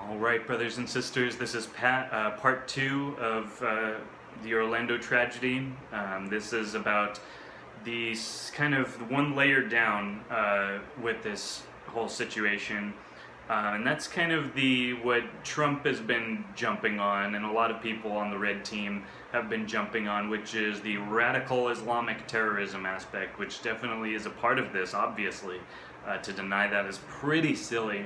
All right, brothers and sisters, this is part 2 of the Orlando tragedy. This is about the kind of one layer down with this whole situation. And that's kind of what Trump has been jumping on, and a lot of people on the red team have been jumping on, which is the radical Islamic terrorism aspect, which definitely is a part of this, obviously. To deny that is pretty silly.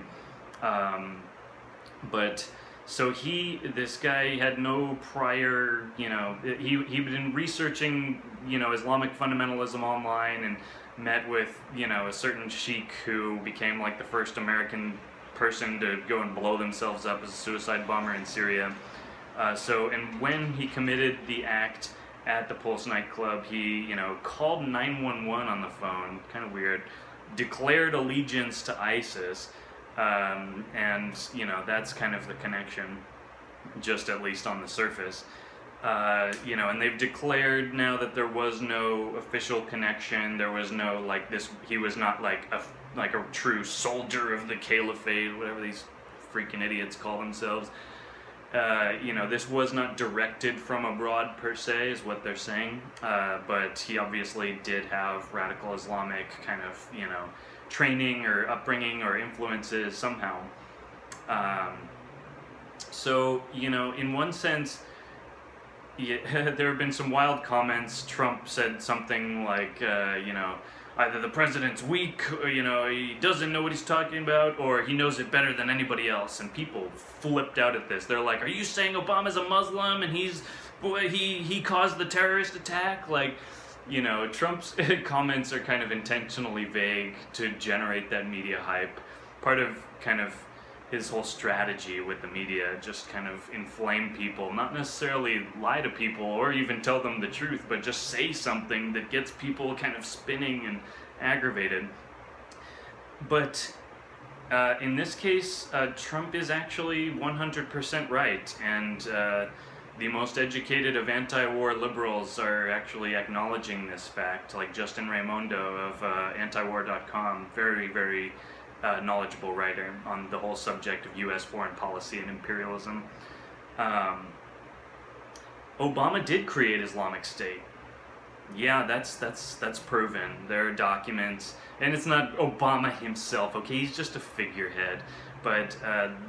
But so this guy had no prior, he'd been researching, Islamic fundamentalism online, and met with, a certain sheikh who became like the first American person to go and blow themselves up as a suicide bomber in Syria. And when he committed the act at the Pulse nightclub, he, called 911 on the phone, kind of weird, declared allegiance to ISIS. And that's kind of the connection, just at least on the surface. And they've declared now that there was no official connection. There was no he was not like a true soldier of the caliphate, whatever these freaking idiots call themselves. This was not directed from abroad per se, is what they're saying. But he obviously did have radical Islamic kind of, training or upbringing or influences somehow. In one sense, there have been some wild comments. Trump said something like, either the president's weak, or, he doesn't know what he's talking about, or he knows it better than anybody else. And people flipped out at this. They're like, are you saying Obama's a Muslim and he caused the terrorist attack? Trump's comments are kind of intentionally vague to generate that media hype. Part of kind of his whole strategy with the media, just kind of inflame people, not necessarily lie to people or even tell them the truth, but just say something that gets people kind of spinning and aggravated. But in this case, Trump is actually 100% right, and the most educated of anti-war liberals are actually acknowledging this fact, like Justin Raimondo of antiwar.com, very, very knowledgeable writer on the whole subject of U.S. foreign policy and imperialism. Obama did create Islamic State. Yeah, that's proven. There are documents, and it's not Obama himself, okay? He's just a figurehead. But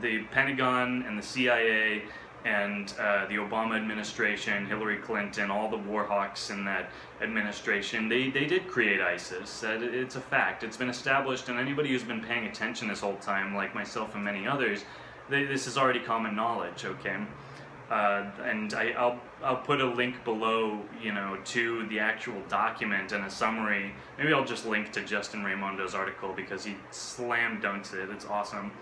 the Pentagon and the CIA and the Obama administration, Hillary Clinton, all the war hawks in that administration, they did create ISIS. It's a fact. It's been established, and anybody who's been paying attention this whole time, like myself and many others, this is already common knowledge, okay? And I'll put a link below, to the actual document and a summary. Maybe I'll just link to Justin Raimondo's article because he slam dunks it. It's awesome.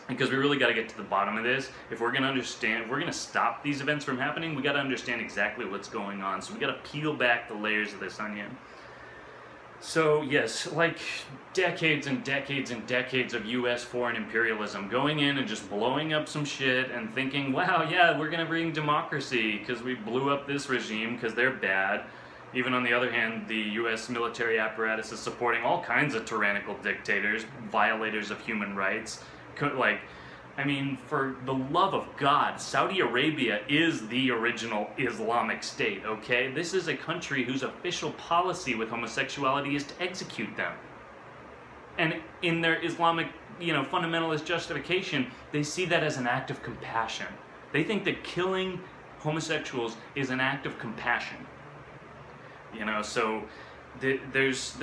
Because we really got to get to the bottom of this. If we're going to stop these events from happening, we got to understand exactly what's going on. So we got to peel back the layers of this onion. So yes, like decades and decades and decades of U.S. foreign imperialism, going in and just blowing up some shit and thinking, wow, yeah, we're going to bring democracy because we blew up this regime because they're bad. Even on the other hand, the U.S. military apparatus is supporting all kinds of tyrannical dictators, violators of human rights. For the love of God, Saudi Arabia is the original Islamic State, okay? This is a country whose official policy with homosexuality is to execute them. And in their Islamic, fundamentalist justification, they see that as an act of compassion. They think that killing homosexuals is an act of compassion. There's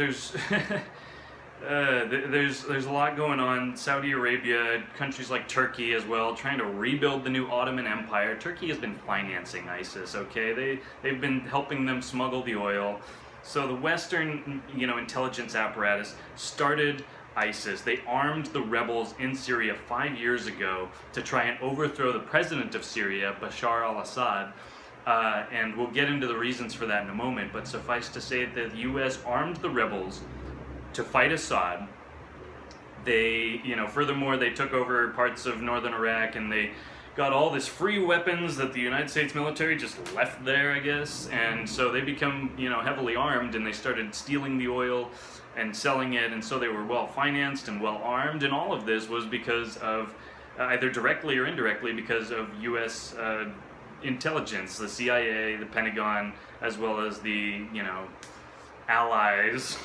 there's a lot going on. Saudi Arabia, countries like Turkey as well, trying to rebuild the new Ottoman Empire. Turkey has been financing ISIS, okay? They've been helping them smuggle the oil. So the Western, intelligence apparatus started ISIS. They armed the rebels in Syria 5 years ago to try and overthrow the president of Syria, Bashar al-Assad. And we'll get into the reasons for that in a moment, but suffice to say that the U.S. armed the rebels to fight Assad. They, furthermore, they took over parts of northern Iraq, and they got all this free weapons that the United States military just left there, I guess. And so they become, heavily armed, and they started stealing the oil and selling it, and so they were well financed and well armed, and all of this was because of either directly or indirectly because of U.S. Intelligence, the CIA, the Pentagon, as well as the, allies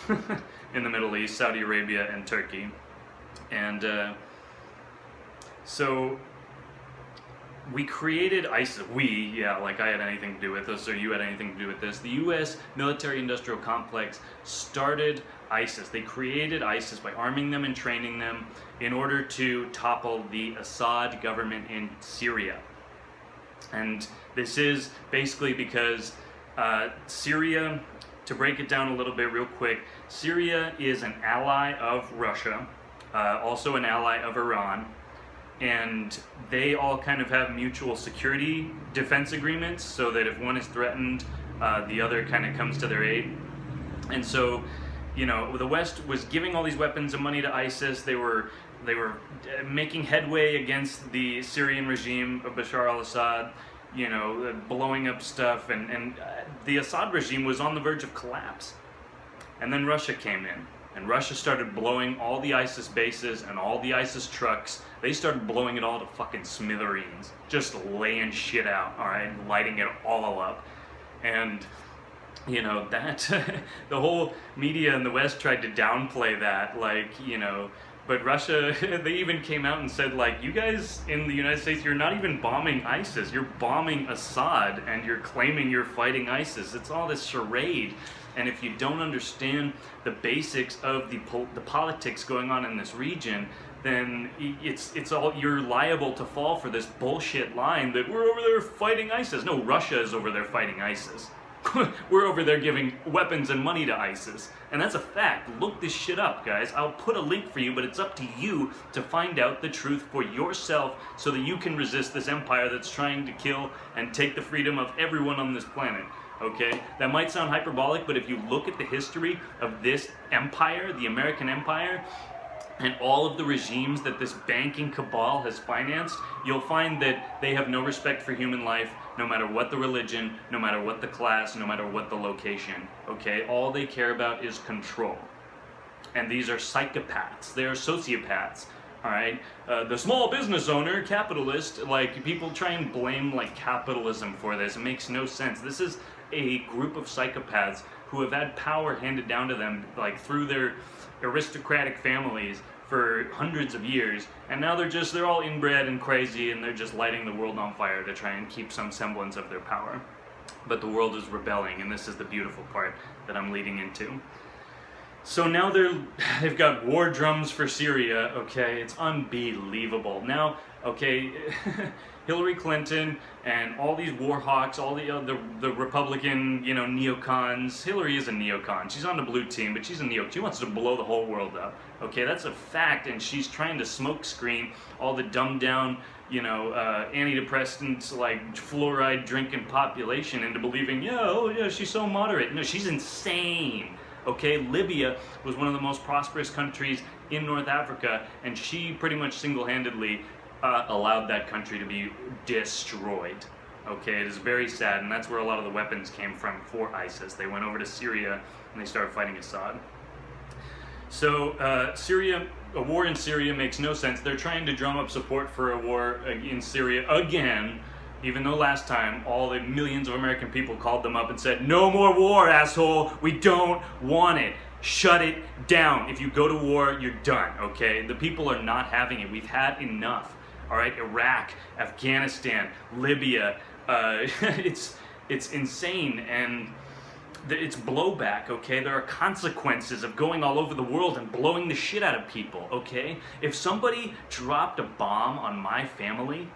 in the Middle East, Saudi Arabia and Turkey. And so we created ISIS. Like I had anything to do with this, or you had anything to do with this. The U.S. military-industrial complex started ISIS. They created ISIS by arming them and training them in order to topple the Assad government in Syria. And this is basically because Syria, to break it down a little bit real quick, Syria is an ally of Russia, also an ally of Iran, and they all kind of have mutual security defense agreements so that if one is threatened, the other kind of comes to their aid. And so, the West was giving all these weapons and money to ISIS. They were making headway against the Syrian regime of Bashar al-Assad, blowing up stuff, and the Assad regime was on the verge of collapse. And then Russia came in, and Russia started blowing all the ISIS bases and all the ISIS trucks. They started blowing it all to fucking smithereens, just laying shit out, alright, lighting it all up. And that the whole media in the West tried to downplay that, but Russia, they even came out and said, you guys in the United States, you're not even bombing ISIS, you're bombing Assad, and you're claiming you're fighting ISIS. It's all this charade. And if you don't understand the basics of the politics going on in this region, then it's all, you're liable to fall for this bullshit line that we're over there fighting ISIS. No, Russia is over there fighting ISIS. We're over there giving weapons and money to ISIS. And that's a fact. Look this shit up, guys. I'll put a link for you, but it's up to you to find out the truth for yourself so that you can resist this empire that's trying to kill and take the freedom of everyone on this planet. Okay? That might sound hyperbolic, but if you look at the history of this empire, the American empire, and all of the regimes that this banking cabal has financed, you'll find that they have no respect for human life, no matter what the religion, no matter what the class, no matter what the location, okay? All they care about is control. And these are psychopaths, they are sociopaths, all right? The small business owner, capitalist, people try and blame, capitalism for this. It makes no sense. This is a group of psychopaths who have had power handed down to them, through their aristocratic families for hundreds of years, and now they're all inbred and crazy, and they're just lighting the world on fire to try and keep some semblance of their power. But the world is rebelling, and this is the beautiful part that I'm leading into. So now they've got war drums for Syria, okay? It's unbelievable. Now, okay, Hillary Clinton and all these war hawks, all the Republican, neocons. Hillary is a neocon. She's on the blue team, but she's a neocon. She wants to blow the whole world up. Okay, that's a fact, and she's trying to smokescreen all the dumbed down, antidepressants, fluoride drinking population into believing, she's so moderate. No, she's insane. Okay, Libya was one of the most prosperous countries in North Africa, and she pretty much single-handedly allowed that country to be destroyed. Okay, it is very sad, and that's where a lot of the weapons came from for ISIS. They went over to Syria, and they started fighting Assad. So, a war in Syria makes no sense. They're trying to drum up support for a war in Syria again, even though last time all the millions of American people called them up and said, "No more war, asshole! We don't want it! Shut it down! If you go to war, you're done," okay? The people are not having it. We've had enough, all right? Iraq, Afghanistan, Libya, it's insane, and it's blowback, okay? There are consequences of going all over the world and blowing the shit out of people, okay? If somebody dropped a bomb on my family,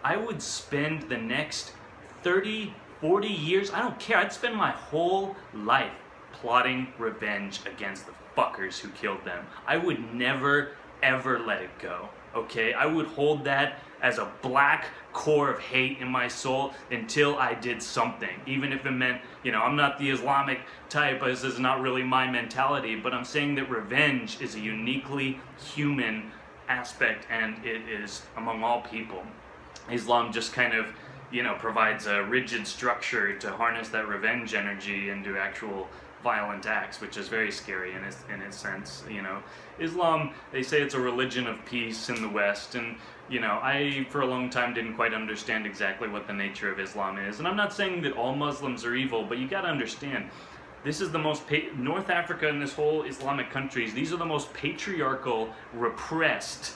I would spend the next 30, 40 years, I don't care, I'd spend my whole life plotting revenge against the fuckers who killed them. I would never, ever let it go, okay? I would hold that as a black core of hate in my soul until I did something, even if it meant, I'm not the Islamic type, this is not really my mentality, but I'm saying that revenge is a uniquely human aspect, and it is among all people. Islam just kind of, provides a rigid structure to harness that revenge energy into actual violent acts, which is very scary in its sense. You know, Islam, they say it's a religion of peace in the West, and you know, I for a long time didn't quite understand exactly what the nature of Islam is. And I'm not saying that all Muslims are evil, but you got to understand, this is the most North Africa and this whole Islamic countries. These are the most patriarchal, repressed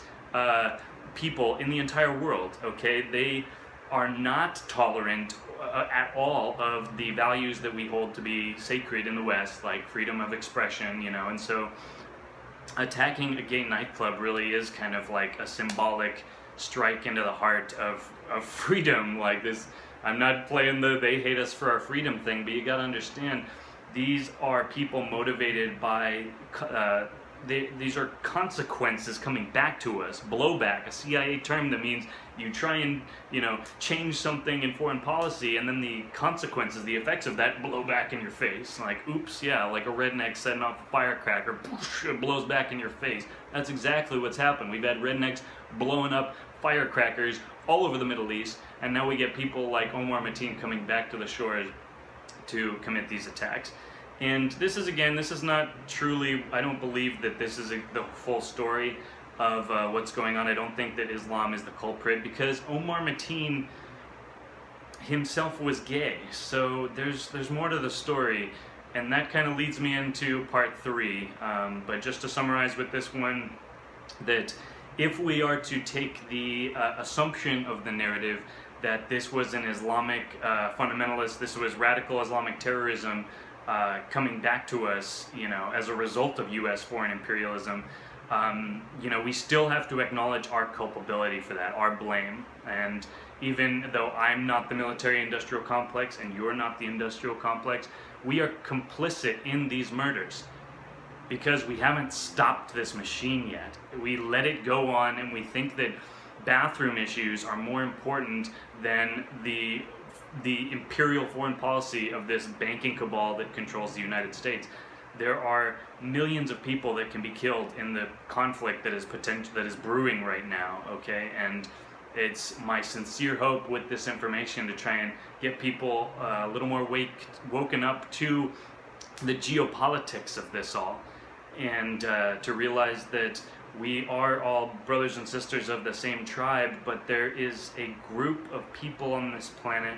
people in the entire world. Okay, they are not tolerant at all of the values that we hold to be sacred in the West, like freedom of expression, you know. And so attacking a gay nightclub really is kind of like a symbolic strike into the heart of freedom. Like this, I'm not playing the they hate us for our freedom thing, but you gotta understand, these are people motivated by these are consequences coming back to us. Blowback, a CIA term that means you try and, you know, change something in foreign policy, and then the consequences, the effects of that blow back in your face. Like, oops, yeah, like a redneck setting off a firecracker, poosh, it blows back in your face. That's exactly what's happened. We've had rednecks blowing up firecrackers all over the Middle East, and now we get people like Omar Mateen coming back to the shores to commit these attacks. And this is, again, this is not truly, I don't believe that this is the full story of what's going on. I don't think that Islam is the culprit, because Omar Mateen himself was gay. So there's more to the story, and that kind of leads me into part 3. But just to summarize with this one, that if we are to take the assumption of the narrative that this was an Islamic fundamentalist, this was radical Islamic terrorism, coming back to us, you know, as a result of U.S. foreign imperialism, you know, we still have to acknowledge our culpability for that, our blame. And even though I'm not the military-industrial complex and you're not the industrial complex, we are complicit in these murders because we haven't stopped this machine yet. We let it go on, and we think that bathroom issues are more important than the imperial foreign policy of this banking cabal that controls the United States. There are millions of people that can be killed in the conflict that is brewing right now, okay? And it's my sincere hope with this information to try and get people a little more woken up to the geopolitics of this all, and to realize that we are all brothers and sisters of the same tribe, but there is a group of people on this planet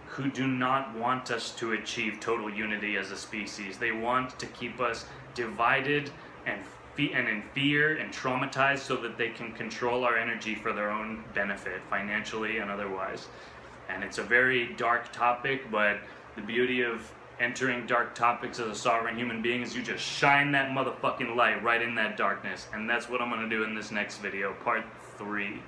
who do not want us to achieve total unity as a species. They want to keep us divided and in fear and traumatized so that they can control our energy for their own benefit, financially and otherwise. And it's a very dark topic, but the beauty of entering dark topics as a sovereign human being is you just shine that motherfucking light right in that darkness. And that's what I'm going to do in this next video, part 3.